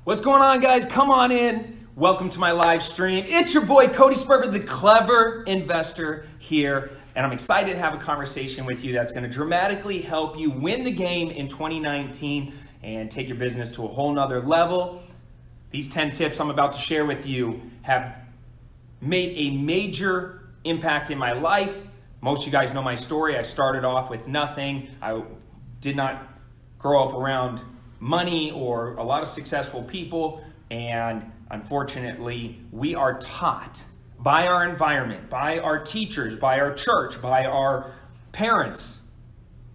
What's going on, guys? Come on in. Welcome to my live stream. It's your boy, Cody Sperber, the clever investor here. And I'm excited to have a conversation with you that's going to dramatically help you win the game in 2019 and take your business to a whole nother level. These 10 tips I'm about to share with you have made a major impact in my life. Most of you guys know my story. I started off with nothing. I did not grow up around money or a lot of successful people, and unfortunately we are taught by our environment, by our teachers, by our church, by our parents,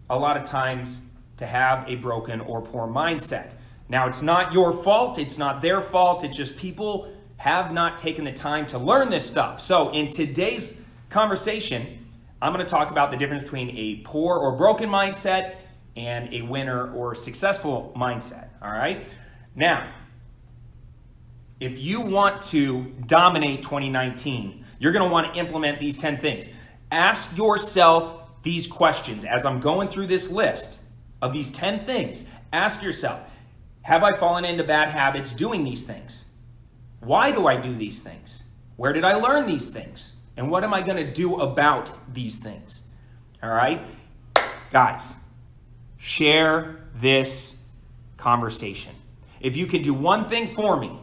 a lot of times to have a broken or poor mindset. Now, it's not your fault, it's not their fault, it's just people have not taken the time to learn this stuff. So in today's conversation, I'm going to talk about the difference between a poor or broken mindset and a winner or successful mindset, all right? Now, if you want to dominate 2019, you're gonna wanna implement these 10 things. Ask yourself these questions. As I'm going through this list of these 10 things, ask yourself, have I fallen into bad habits doing these things? Why do I do these things? Where did I learn these things? And what am I gonna do about these things? All right? Guys, share this conversation. If you could do one thing for me,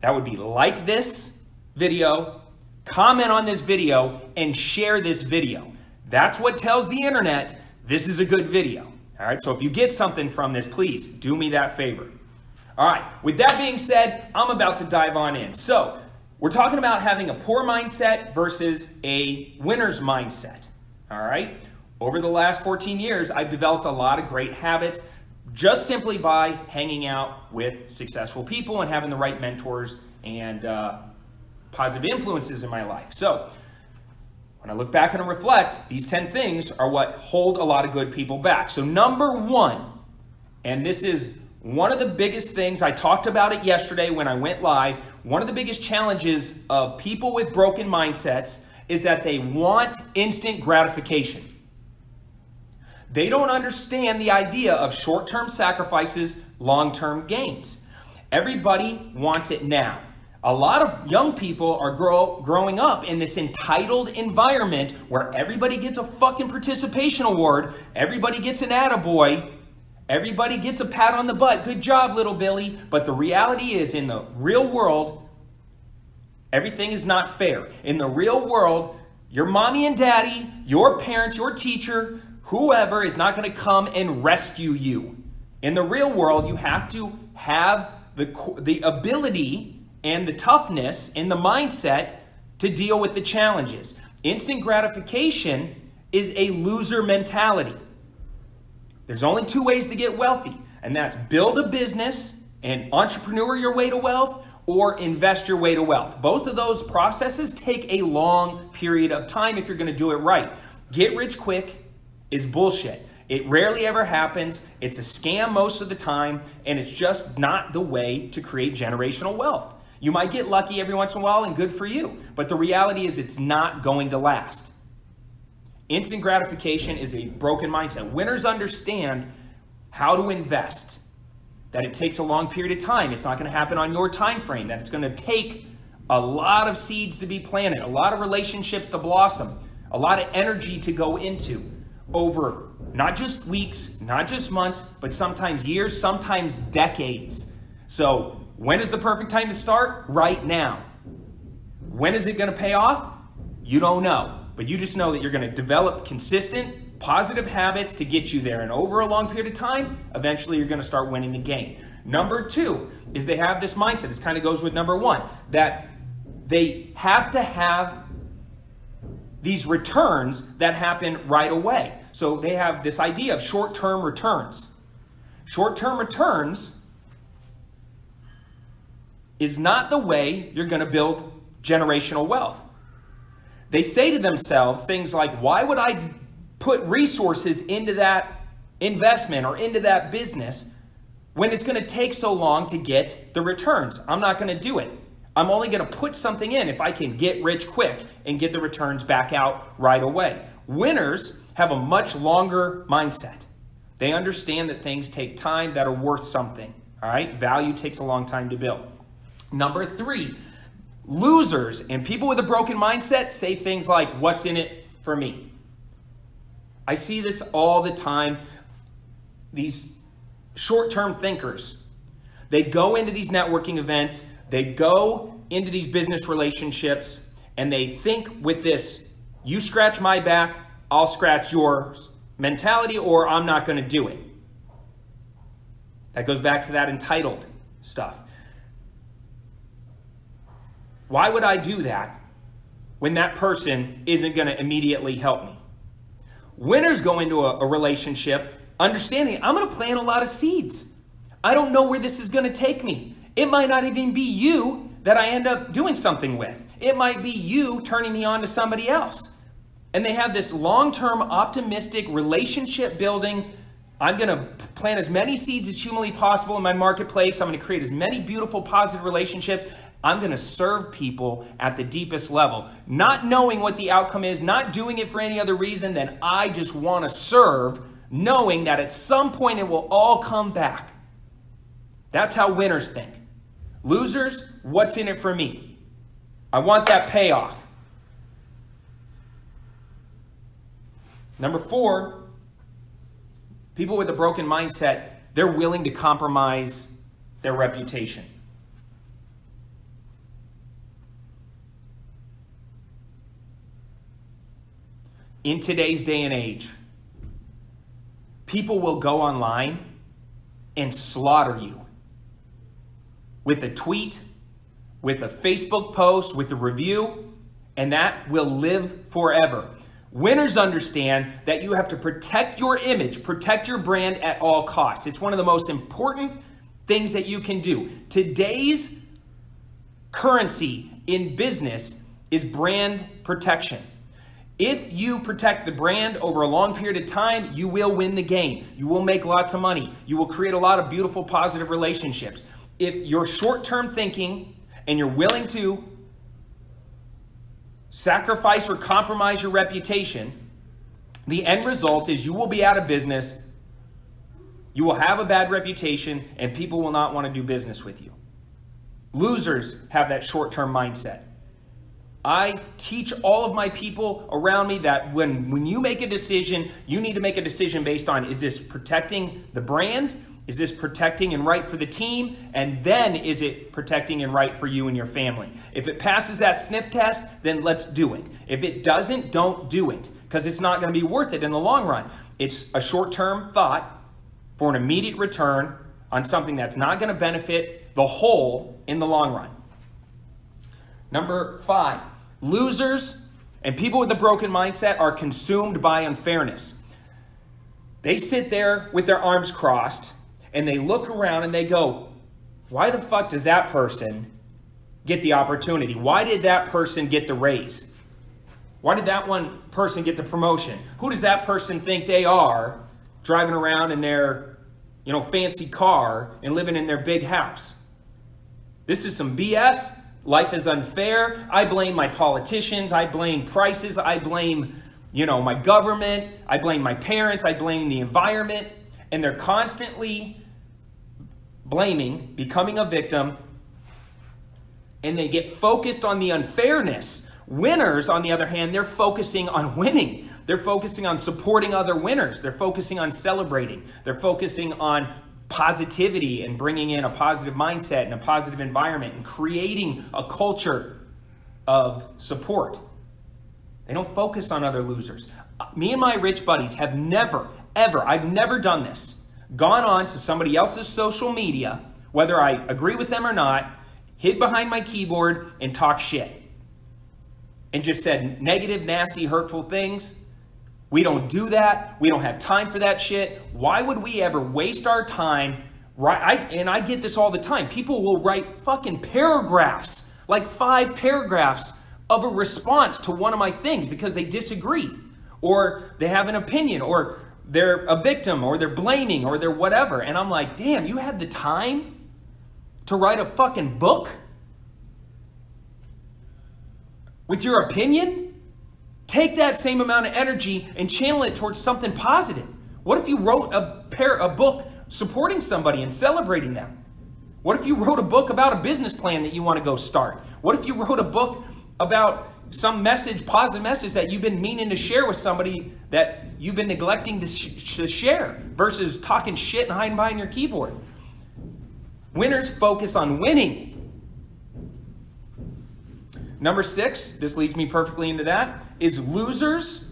that would be like this video, comment on this video, and share this video. That's what tells the internet this is a good video. All right, so if you get something from this, please do me that favor. All right, with that being said, I'm about to dive on in. So we're talking about having a poor mindset versus a winner's mindset. All right. Over the last 14 years, I've developed a lot of great habits just simply by hanging out with successful people and having the right mentors and positive influences in my life. So when I look back and reflect, these 10 things are what hold a lot of good people back. So number one, and this is one of the biggest things, I talked about it yesterday when I went live, one of the biggest challenges of people with broken mindsets is that they want instant gratification. They don't understand the idea of short-term sacrifices, long-term gains. Everybody wants it now. A lot of young people are growing up in this entitled environment where everybody gets a fucking participation award, everybody gets an attaboy, everybody gets a pat on the butt. Good job, little Billy. But the reality is, in the real world, everything is not fair. In the real world, your mommy and daddy, your parents, your teacher, whoever is not going to come and rescue you. In the real world, you have to have the ability and the toughness and the mindset to deal with the challenges. Instant gratification is a loser mentality. There's only two ways to get wealthy, and that's build a business and entrepreneur your way to wealth or invest your way to wealth. Both of those processes take a long period of time if you're going to do it right. Get rich quick is bullshit. It rarely ever happens. It's a scam most of the time, and it's just not the way to create generational wealth. You might get lucky every once in a while, and good for you, but the reality is it's not going to last. Instant gratification is a broken mindset. Winners understand how to invest, that it takes a long period of time. It's not going to happen on your time frame, that it's going to take a lot of seeds to be planted, a lot of relationships to blossom, a lot of energy to go into over not just weeks, not just months, but sometimes years, sometimes decades. So when is the perfect time to start? Right now. When is it going to pay off? You don't know, but you just know that you're going to develop consistent, positive habits to get you there. And over a long period of time, eventually you're going to start winning the game. Number two is they have this mindset. This kind of goes with number one, that they have to have these returns that happen right away. So they have this idea of short-term returns. Short-term returns is not the way you're going to build generational wealth. They say to themselves things like, why would I put resources into that investment or into that business when it's going to take so long to get the returns? I'm not going to do it. I'm only going to put something in if I can get rich quick and get the returns back out right away. Winners have a much longer mindset. They understand that things take time that are worth something. All right, value takes a long time to build. Number 3, losers and people with a broken mindset say things like, what's in it for me? I see this all the time. These short-term thinkers, they go into these networking events, they go into these business relationships, and they think with this, you scratch my back, I'll scratch yours mentality, or I'm not going to do it. That goes back to that entitled stuff. Why would I do that when that person isn't going to immediately help me? Winners go into a relationship understanding I'm going to plant a lot of seeds. I don't know where this is going to take me. It might not even be you that I end up doing something with. It might be you turning me on to somebody else. And they have this long-term optimistic relationship building. I'm going to plant as many seeds as humanly possible in my marketplace. I'm going to create as many beautiful, positive relationships. I'm going to serve people at the deepest level, not knowing what the outcome is, not doing it for any other reason than I just want to serve, knowing that at some point it will all come back. That's how winners think. Losers, what's in it for me? I want that payoff. Number 4, people with a broken mindset, they're willing to compromise their reputation. In today's day and age, people will go online and slaughter you with a tweet, with a Facebook post, with a review, and that will live forever. Winners understand that you have to protect your image, protect your brand at all costs. It's one of the most important things that you can do. Today's currency in business is brand protection. If you protect the brand over a long period of time, you will win the game. You will make lots of money. You will create a lot of beautiful, positive relationships. If you're short-term thinking and you're willing to sacrifice or compromise your reputation, the end result is you will be out of business, you will have a bad reputation, and people will not want to do business with you. Losers have that short-term mindset. I teach all of my people around me that when you make a decision, you need to make a decision based on, is this protecting the brand? Is this protecting and right for the team? And then is it protecting and right for you and your family? If it passes that sniff test, then let's do it. If it doesn't, don't do it, because it's not going to be worth it in the long run. It's a short-term thought for an immediate return on something that's not going to benefit the whole in the long run. Number 5, losers and people with a broken mindset are consumed by unfairness. They sit there with their arms crossed and they look around and they go, why the fuck does that person get the opportunity? Why did that person get the raise? Why did that one person get the promotion? Who does that person think they are driving around in their, fancy car and living in their big house? This is some BS. Life is unfair. I blame my politicians. I blame prices. I blame, my government. I blame my parents. I blame the environment. And they're constantly blaming, becoming a victim, and they get focused on the unfairness. Winners, on the other hand, they're focusing on winning. They're focusing on supporting other winners. They're focusing on celebrating. They're focusing on positivity and bringing in a positive mindset and a positive environment and creating a culture of support. They don't focus on other losers. Me and my rich buddies have never, ever, I've never done this, gone on to somebody else's social media, whether I agree with them or not, hid behind my keyboard and talk shit and just said negative, nasty, hurtful things. We don't do that. We don't have time for that shit. Why would we ever waste our time? And I get this all the time. People will write fucking paragraphs, like 5 paragraphs of a response to one of my things because they disagree or they have an opinion or they're a victim or they're blaming or they're whatever. And I'm like, damn, you had the time to write a fucking book with your opinion? Take that same amount of energy and channel it towards something positive. What if you wrote a book supporting somebody and celebrating them? What if you wrote a book about a business plan that you want to go start? What if you wrote a book about some message, positive message that you've been meaning to share with somebody that you've been neglecting to share versus talking shit and hiding behind your keyboard? Winners focus on winning. Number 6, this leads me perfectly into that, is losers.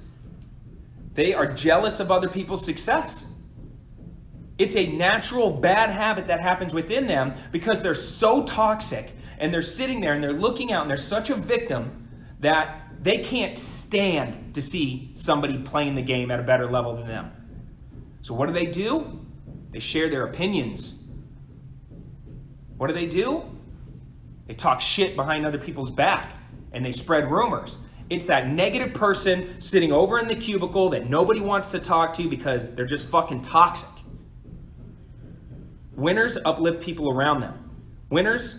They are jealous of other people's success. It's a natural bad habit that happens within them because they're so toxic and they're sitting there and they're looking out and they're such a victim that they can't stand to see somebody playing the game at a better level than them. So what do? They share their opinions. What do? They talk shit behind other people's back and they spread rumors. It's that negative person sitting over in the cubicle that nobody wants to talk to because they're just fucking toxic. Winners uplift people around them. Winners,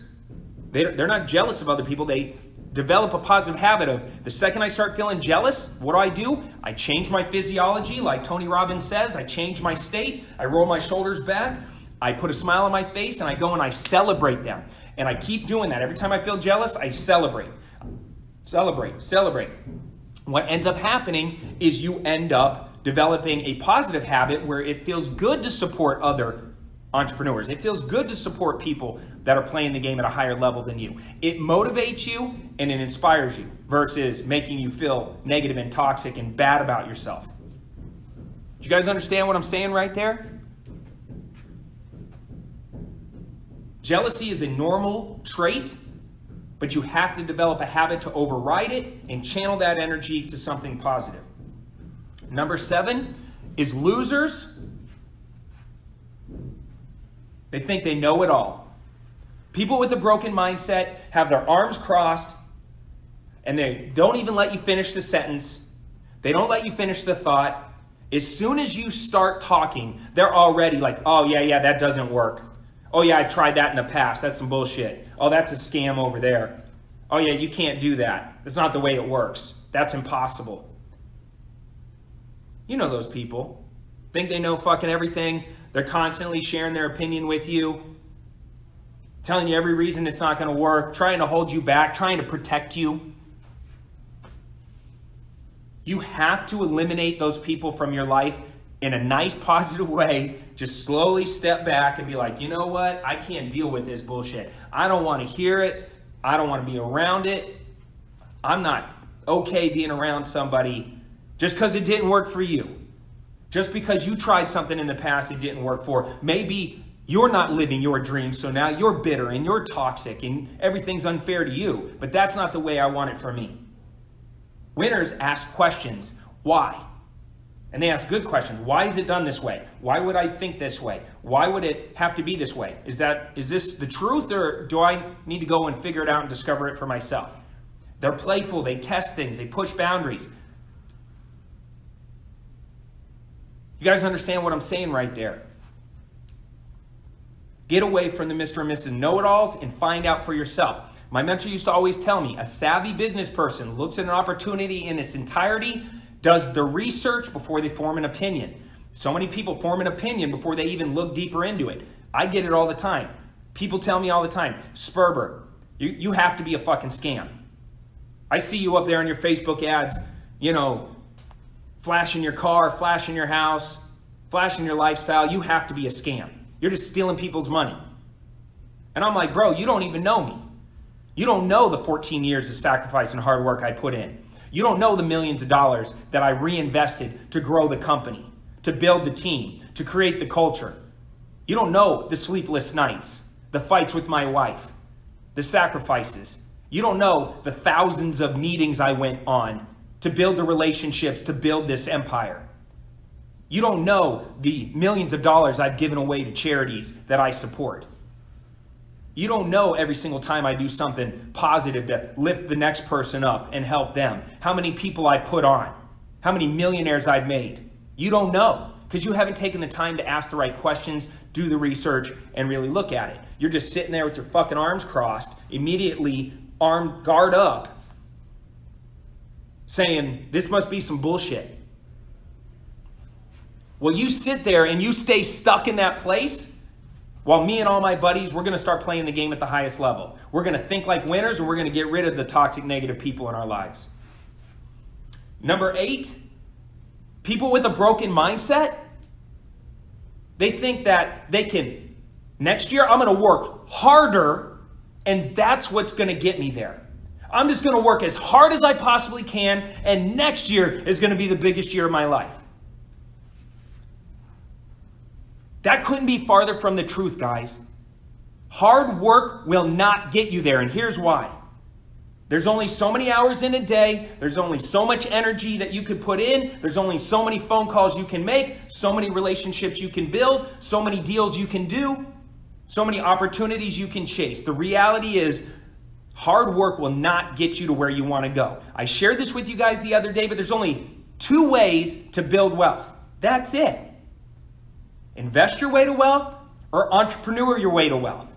they're not jealous of other people. They develop a positive habit of, the second I start feeling jealous, what do? I change my physiology, like Tony Robbins says. I change my state. I roll my shoulders back. I put a smile on my face and I go and I celebrate them. And I keep doing that. Every time I feel jealous, I celebrate. Celebrate. What ends up happening is you end up developing a positive habit where it feels good to support other entrepreneurs. It feels good to support people that are playing the game at a higher level than you. It motivates you and it inspires you versus making you feel negative and toxic and bad about yourself. Do you guys understand what I'm saying right there? Jealousy is a normal trait, but you have to develop a habit to override it and channel that energy to something positive. Number 7 is losers. They think they know it all. People with a broken mindset have their arms crossed and they don't even let you finish the sentence. They don't let you finish the thought. As soon as you start talking, they're already like, oh yeah, that doesn't work. Oh yeah, I tried that in the past. That's some bullshit. Oh, that's a scam over there. Oh yeah, you can't do that. That's not the way it works. That's impossible. You know those people. Think they know fucking everything. They're constantly sharing their opinion with you, telling you every reason it's not going to work, trying to hold you back, trying to protect you. You have to eliminate those people from your life in a nice, positive way. Just slowly step back and be like, you know what? I can't deal with this bullshit. I don't want to hear it. I don't want to be around it. I'm not okay being around somebody just because it didn't work for you. Just because you tried something in the past it didn't work for. Maybe you're not living your dreams, so now you're bitter and you're toxic and everything's unfair to you. But that's not the way I want it for me. Winners ask questions. Why? And they ask good questions. Why is it done this way? Why would I think this way? Why would it have to be this way? Is this the truth, or do I need to go and figure it out and discover it for myself? They're playful. They test things. They push boundaries. You guys understand what I'm saying right there? Get away from the Mr. and Mrs. Know-it-alls and find out for yourself. My mentor used to always tell me, a savvy business person looks at an opportunity in its entirety, does the research before they form an opinion. So many people form an opinion before they even look deeper into it. I get it all the time. People tell me all the time, Sperber, you have to be a fucking scam. I see you up there on your Facebook ads, flashing your car, flashing your house, flashing your lifestyle. You have to be a scam. You're just stealing people's money. And I'm like, bro, you don't even know me. You don't know the 14 years of sacrifice and hard work I put in. You don't know the millions of dollars that I reinvested to grow the company, to build the team, to create the culture. You don't know the sleepless nights, the fights with my wife, the sacrifices. You don't know the thousands of meetings I went on to build the relationships, to build this empire. You don't know the millions of dollars I've given away to charities that I support. You don't know every single time I do something positive to lift the next person up and help them. How many people I put on. How many millionaires I've made. You don't know because you haven't taken the time to ask the right questions, do the research, and really look at it. You're just sitting there with your fucking arms crossed, immediately guard up, saying, this must be some bullshit. Well, you sit there and you stay stuck in that place, While me and all my buddies, we're going to start playing the game at the highest level. We're going to think like winners, and we're going to get rid of the toxic, negative people in our lives. Number 8, people with a broken mindset, they think that they can, next year I'm going to work harder, and that's what's going to get me there. I'm just going to work as hard as I possibly can, and next year is going to be the biggest year of my life. That couldn't be farther from the truth, guys. Hard work will not get you there, and here's why. There's only so many hours in a day. There's only so much energy that you could put in. There's only so many phone calls you can make, so many relationships you can build, so many deals you can do, so many opportunities you can chase. The reality is, hard work will not get you to where you want to go. I shared this with you guys the other day, but there's only 2 ways to build wealth. That's it. Invest your way to wealth or entrepreneur your way to wealth.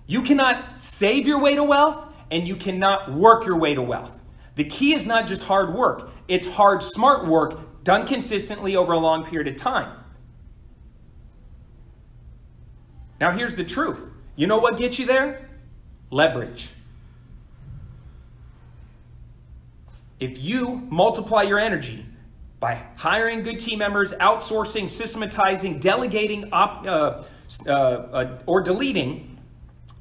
You cannot save your way to wealth and you cannot work your way to wealth. The key is not just hard work. It's hard, smart work done consistently over a long period of time. Now here's the truth. You know what gets you there? Leverage. If you multiply your energy by hiring good team members, outsourcing, systematizing, delegating, or deleting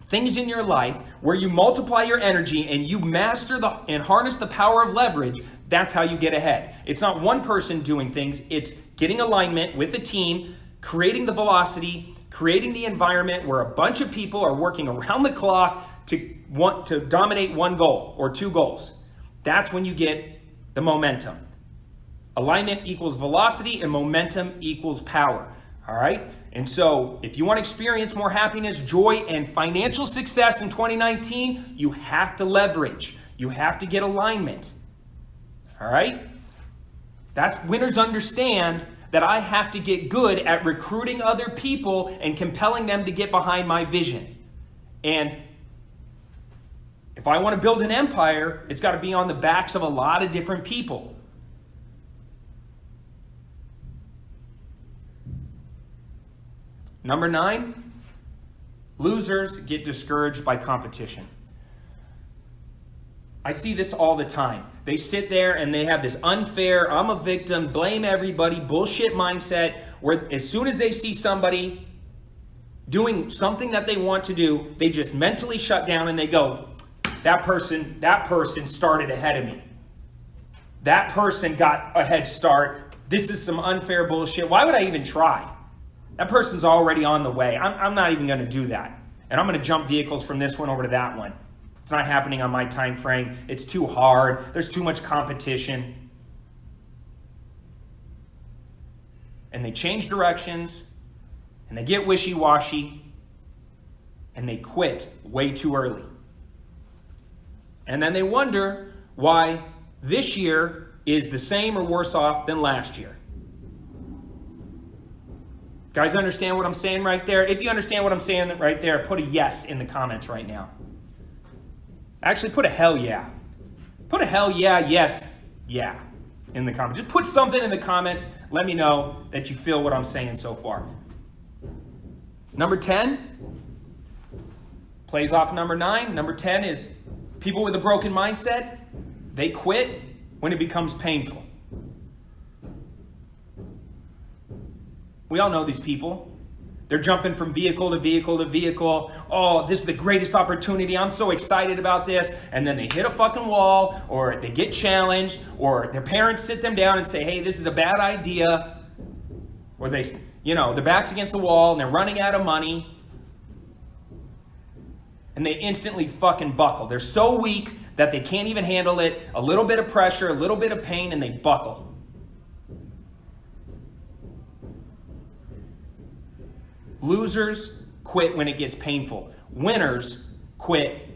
things in your life where you multiply your energy and you master and harness the power of leverage, that's how you get ahead. It's not one person doing things. It's getting alignment with a team, creating the velocity, creating the environment where a bunch of people are working around the clock to dominate one goal or 2 goals. That's when you get the momentum. Alignment equals velocity and momentum equals power. All right? And so if you want to experience more happiness, joy, and financial success in 2019, you have to leverage. You have to get alignment. All right? That's winners understand that I have to get good at recruiting other people and compelling them to get behind my vision. And if I want to build an empire, it's got to be on the backs of a lot of different people. Number 9, losers get discouraged by competition. I see this all the time. They sit there and they have this unfair, I'm a victim, blame everybody, bullshit mindset, where as soon as they see somebody doing something that they want to do, they just mentally shut down and they go, that person started ahead of me. That person got a head start. This is some unfair bullshit. Why would I even try? That person's already on the way. I'm not even going to do that. And I'm going to jump vehicles from this one over to that one. It's not happening on my time frame. It's too hard. There's too much competition. And they change directions, and they get wishy-washy, and they quit way too early. And then they wonder why this year is the same or worse off than last year. Guys, understand what I'm saying right there? If you understand what I'm saying right there, put a yes in the comments right now. Actually, put a hell yeah. Put a hell yeah, yes, yeah in the comments. Just put something in the comments. Let me know that you feel what I'm saying so far. Number 10 plays off number 9. Number 10 is people with a broken mindset. They quit when it becomes painful. We all know these people. They're jumping from vehicle to vehicle to vehicle. Oh, this is the greatest opportunity. I'm so excited about this. And then they hit a fucking wall, or they get challenged, or their parents sit them down and say, hey, this is a bad idea. Or they, their back's against the wall and they're running out of money. And they instantly fucking buckle. They're so weak that they can't even handle it. A little bit of pressure, a little bit of pain, and they buckle. Losers quit when it gets painful. Winners quit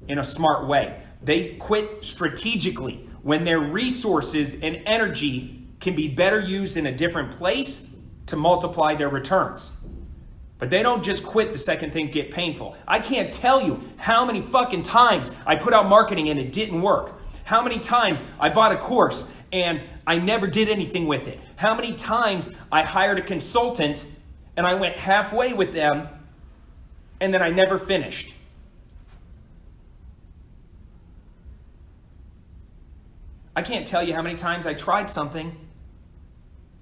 in a smart way. They quit strategically when their resources and energy can be better used in a different place to multiply their returns. But they don't just quit the second things get painful. I can't tell you how many fucking times I put out marketing and it didn't work. How many times I bought a course and I never did anything with it. How many times I hired a consultant and I went halfway with them, and then I never finished. I can't tell you how many times I tried something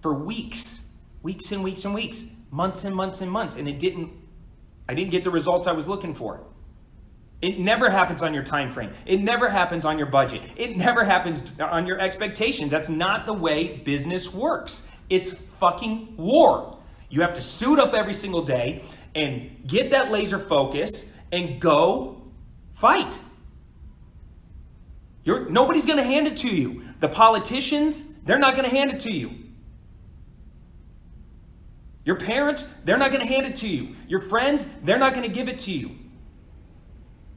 for weeks and weeks and weeks, months and months and months, and I didn't get the results I was looking for. It never happens on your time frame. It never happens on your budget. It never happens on your expectations. That's not the way business works. It's fucking war. You have to suit up every single day and get that laser focus and go fight. Nobody's going to hand it to you. The politicians, they're not going to hand it to you. Your parents, they're not going to hand it to you. Your friends, they're not going to give it to you.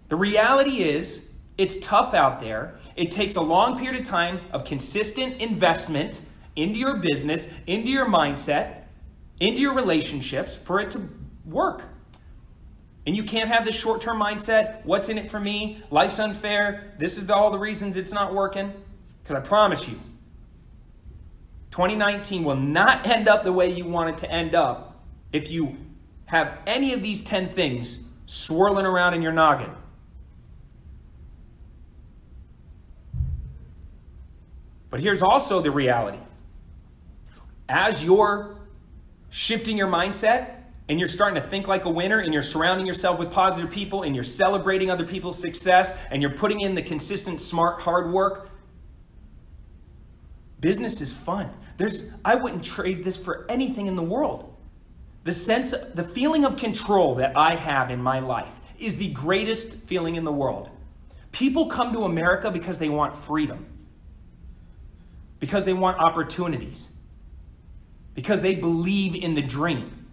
The reality is, it's tough out there. It takes a long period of time of consistent investment into your business, into your mindset, into your relationships for it to work. And you can't have this short-term mindset, what's in it for me, life's unfair, this is all the reasons it's not working. Because I promise you, 2019 will not end up the way you want it to end up if you have any of these 10 things swirling around in your noggin. But here's also the reality. As you're shifting your mindset and you're starting to think like a winner and you're surrounding yourself with positive people and you're celebrating other people's success and you're putting in the consistent, smart, hard work, business is fun. I wouldn't trade this for anything in the world. The feeling of control that I have in my life is the greatest feeling in the world. People come to America because they want freedom, because they want opportunities, because they believe in the dream.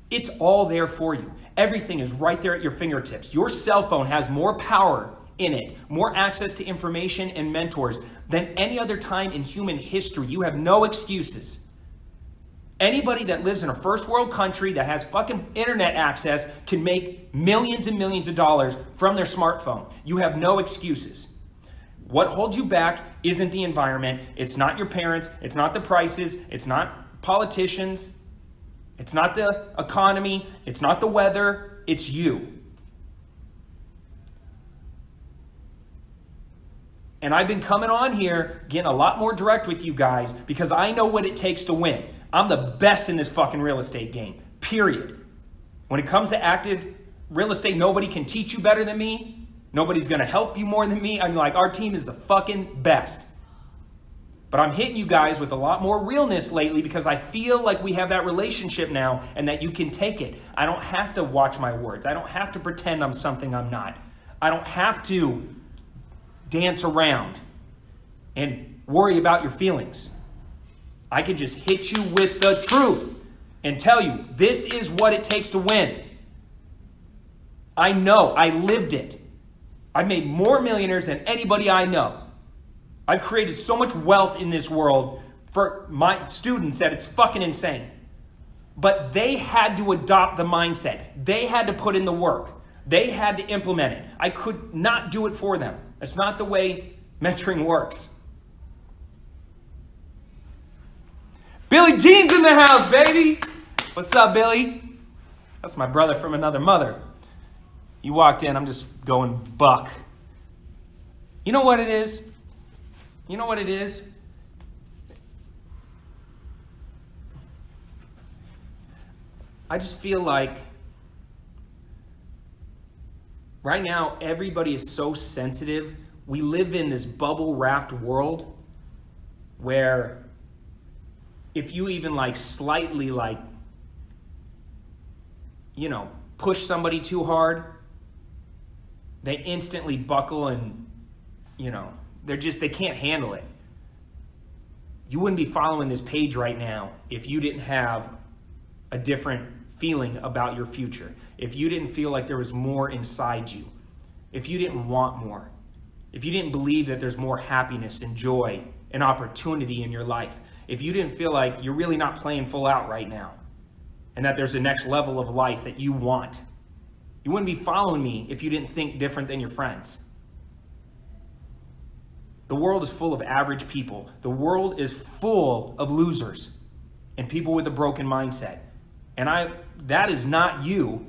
It's all there for you. Everything is right there at your fingertips. Your cell phone has more power in it, more access to information and mentors than any other time in human history. You have no excuses. Anybody that lives in a first world country that has fucking internet access can make millions and millions of dollars from their smartphone. You have no excuses. What holds you back isn't the environment. It's not your parents. It's not the prices. It's not politicians. It's not the economy. It's not the weather. It's you. And I've been coming on here getting a lot more direct with you guys because I know what it takes to win. I'm the best in this fucking real estate game, period. When it comes to active real estate, nobody can teach you better than me. Nobody's going to help you more than me. I'm like, our team is the fucking best. But I'm hitting you guys with a lot more realness lately because I feel like we have that relationship now and that you can take it. I don't have to watch my words. I don't have to pretend I'm something I'm not. I don't have to dance around and worry about your feelings. I can just hit you with the truth and tell you this is what it takes to win. I know. I lived it. I've made more millionaires than anybody I know. I've created so much wealth in this world for my students that it's fucking insane. But they had to adopt the mindset. They had to put in the work. They had to implement it. I could not do it for them. That's not the way mentoring works. Billy Jean's in the house, baby. What's up, Billy? That's my brother from another mother. You walked in, I'm just going buck. You know what it is? You know what it is? I just feel like right now everybody is so sensitive. We live in this bubble-wrapped world where if you even slightly push somebody too hard, they instantly buckle and, they can't handle it. You wouldn't be following this page right now if you didn't have a different feeling about your future. If you didn't feel like there was more inside you. If you didn't want more. If you didn't believe that there's more happiness and joy and opportunity in your life. If you didn't feel like you're really not playing full out right now. And that there's a next level of life that you want. You wouldn't be following me if you didn't think different than your friends. The world is full of average people. The world is full of losers. and people with a broken mindset. And that is not you,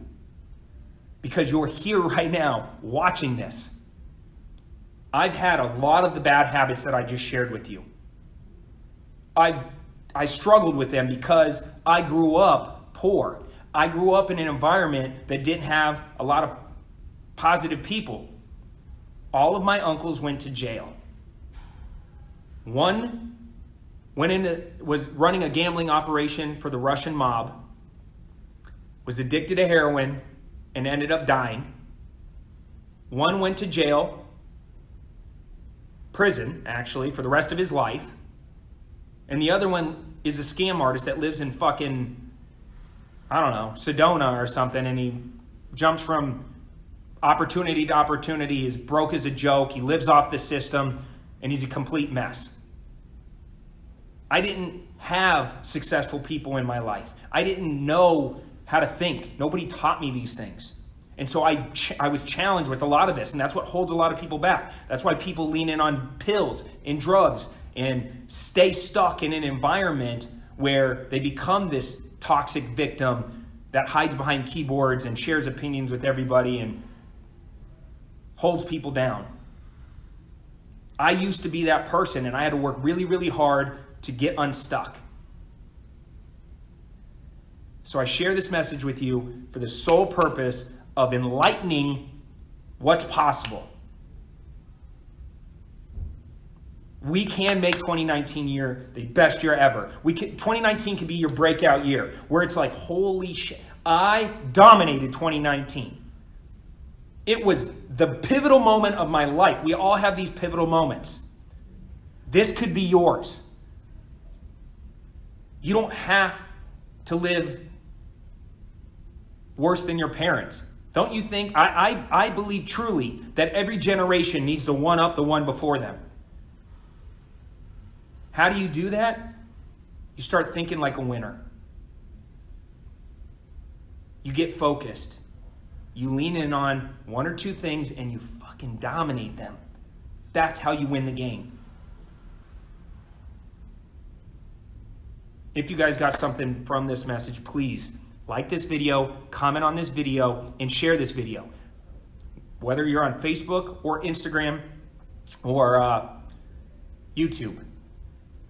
because you're here right now watching this. I've had a lot of the bad habits that I just shared with you. I struggled with them because I grew up poor. I grew up in an environment that didn't have a lot of positive people. All of my uncles went to jail. One was running a gambling operation for the Russian mob, was addicted to heroin, and ended up dying. One went to jail, prison actually, for the rest of his life. And the other one is a scam artist that lives in fucking, I don't know, Sedona or something, and he jumps from opportunity to opportunity. He's broke as a joke. He lives off the system, and he's a complete mess. I didn't have successful people in my life. I didn't know how to think. Nobody taught me these things. And so I was challenged with a lot of this, and that's what holds a lot of people back. That's why people lean in on pills and drugs and stay stuck in an environment where they become this toxic victim that hides behind keyboards and shares opinions with everybody and holds people down. I used to be that person, and I had to work really, really hard to get unstuck. So I share this message with you for the sole purpose of enlightening what's possible. We can make 2019 year the best year ever. 2019 can be your breakout year, where it's like, holy shit, I dominated 2019. It was the pivotal moment of my life. We all have these pivotal moments. This could be yours. You don't have to live worse than your parents. Don't you think? I believe truly that every generation needs to one-up the one before them. How do you do that? You start thinking like a winner. You get focused. You lean in on one or two things and you fucking dominate them. That's how you win the game. If you guys got something from this message, please like this video, comment on this video, and share this video. Whether you're on Facebook or Instagram or YouTube,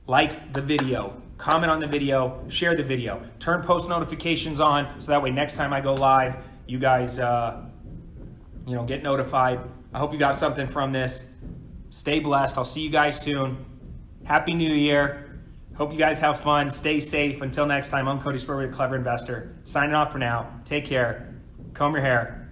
like the video, comment on the video, share the video, turn post notifications on so that way next time I go live, you guys get notified. I hope you got something from this. Stay blessed. I'll see you guys soon. Happy New Year. Hope you guys have fun. Stay safe. Until next time, I'm Cody Sperber, the Clever Investor. Signing off for now. Take care. Comb your hair.